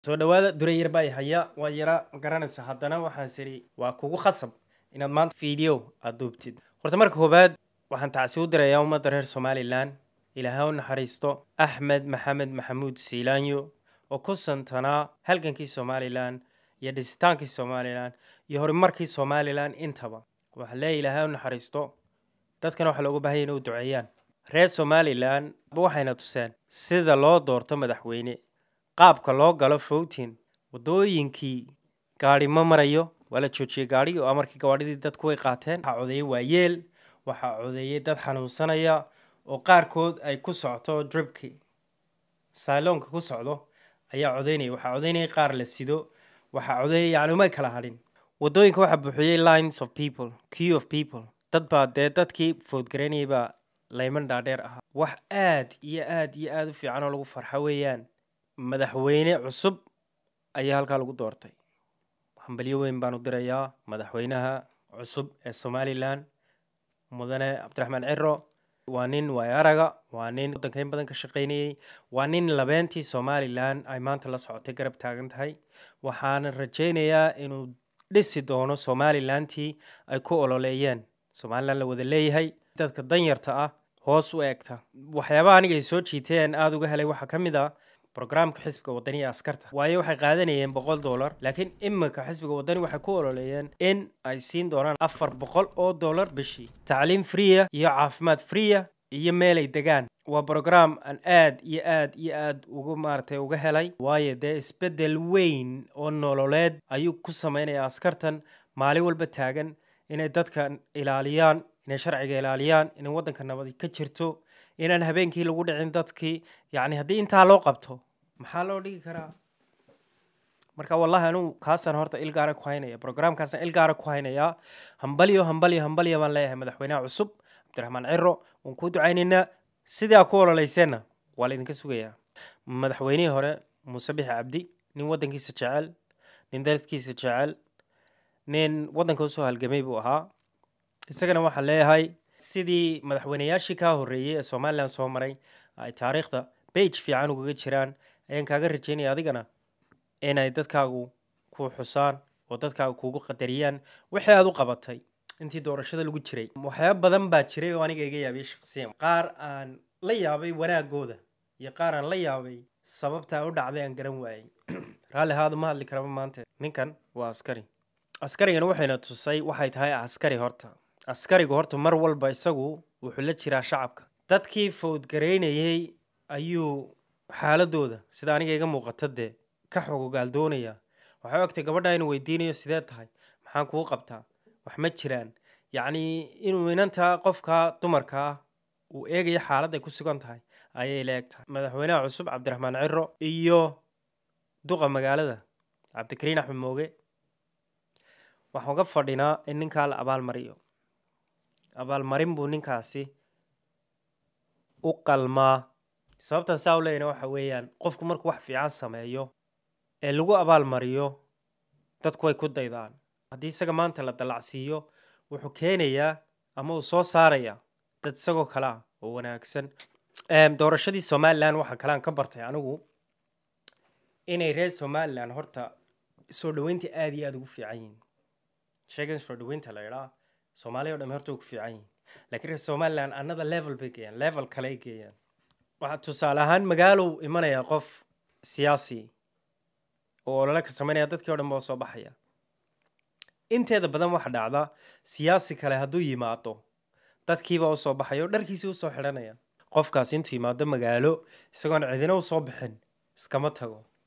soo dhawaada durayar baa haya waa yara garanaysa haddana waxaan siri waa kugu khasab inaad maanta video aad duubtid horta marka koobaad waxaan tacsi u dirayaa ummadda reer Somaliland ilaahay u naxariisto Axmed Maxamed Maxamuud Siilaanyo oo ku santanaa halgankii Somaliland iyo dhisitaankii Somaliland iyo horumarkii Somaliland intaba waxa la ilaahay u naxariisto dadkana waxa looga baahan yahay inay u duceeyaan reer Somaliland waxayna tuseen sida loo doorto madaxweyne qaabka loo galo voting wadooyinkii gaari ma marayo wala joojiyay gaariga oo amarkii gawaadhidii dadku way qaateen waxa codeeyay waayeel waxa codeeyay dad xanuunsanaya oo qaarkood ay ku socoto dripki salonka ku socdo ayaa codeynay waxa codeynay qaar la sido waxa codeynay yaani ma kala hadin wadooyinka waxa buuxiyay lines of people queue of people dad baa dadkii vote gareynay baa layman dhaadheer ah wax aad u fiican oo lagu farxo weeyaan madaxweyne cusub ayaa halka lagu doortay xambaliyo weyn baan u dirayaa madaxweynaha cusub ee Somaliland mudane Cabdiraxmaan Ciro waa nin waayaraga waa nin wadanka in badan ka shaqeynayay waa nin labeentii Somaliland ay maanta la socotay garab taagan tahay waxaan rajaynayaa inuu dhisi doono Somalilandtii ay ku ololeeyeen Somaliland la wada leeyahay dadka danyarta ah hoos u eegta waxyaabaha aniga ay soo jiiteen aad uga helay waxa kamid ah برنامج حزب وطني عسكرته وأي واحد قاعدين $100 لكن إما كحزب وطني واحد كولوليين إن عايزين دوران أفر $100 بشي تعليم فريه يا عافمات فريه يميلي دجان وبرنامج أن ياد وجمارته وجهلي وايد ده إسبدل وين أنه الأولاد أيو كسمين عسكرتن مالي والبتاجن إن الدت كان إلاليان إن شرع إلاليان إن وطن كان نبضي كتشرتو إن الهبين كي لو عند دتك يعني هدي أنت على قبته محلو دي كرا مركا والله أنو كاسن هرت إلقارة كوينة برنامج كاسن إلقارة كوينة يا همبليو ما لا مدحونا عصب عبد الرحمن عرو ونكودو عيننا سيدا أقول ليسنا ولا إنكسويا مدحويني هرا مسبح عبدي نين ودن كيس تشعل نين درت كيس تشعل نين ودن كوسو هالجميع بوها السجن واحد لا هاي سيدي مدحوينياشي كهورية Somaliland سومري أي تاريخ ده بيج في عنو جد شران أين كاجر رجيني هذي كنا أين يدت كاجو كو حسان ودت كاجو كوجو قدريان وحياة ذو قبضتي أنتي دور الشدة اللي قد شري وحياة بدن باتشري وأنا جاي أبي شخصيا قار أن لي أبي وأنا جودة يقار أن لي أبي سبب تاود عذي أن قرن واي رالي هذا ما اللي كرام ما أنت نكن وعسكري عسكري أنا وحنا تصي وحيد هاي عسكري هرتا askarigu horta mar walba isagu wuxuu la jiraa shacabka dadkii food gareynayay ayuu xaaladooda sida aniga iga muuqatade ka xogogaal doonaya waxa ogtay gabadha inuu weydiinayo sidee tahay maxaan kugu qabtaa wax ma jiraan yaani inuu inanta qofka dumarka uu eegayo xaaladda ay ku sugan tahay ayay leegtahay madaxweynaha cusub Cabdiraxmaan Ciro iyo duqa magaalada Cabdikariin Axmed Mooge waxaan ka fadhinaa in ninka la abaal mariyo abaalmarin buu ninkaasi u qalmaa sababtan saawleena waxa weeyaan qofku markuu wax fiican sameeyo ee lagu abaalmariyo dadku way ku daydaan haddii isaga maanta la dalacsiiyo wuxuu keenayaa ama uu soo saaraya dad isagoo kala oo wanaagsan doorashadii Somaliland waxa kale aan ka bartay anigu inay reer Somaliland horta soo dhaweynta aad iyo aad ugu fiican yihiin sheegan soo dhaweynta la yiraahdo Soomaaliya oo dhameerto ku fiican laakiin Somaliland another level bigayaan level kale geeyaan waxa tusaale ahaan magaalo imanaya qof siyaasi oo la ka sameeynaya dadkii oo dhan baa soo baxaya inteeda badan waxa dhacda siyaasi kale haduu yimaado dadkii baa soo baxayo dharkiisa u soo xiranaya qofkaas intuu yimaado magaalo isagoon cidina u soo bixin iskama tago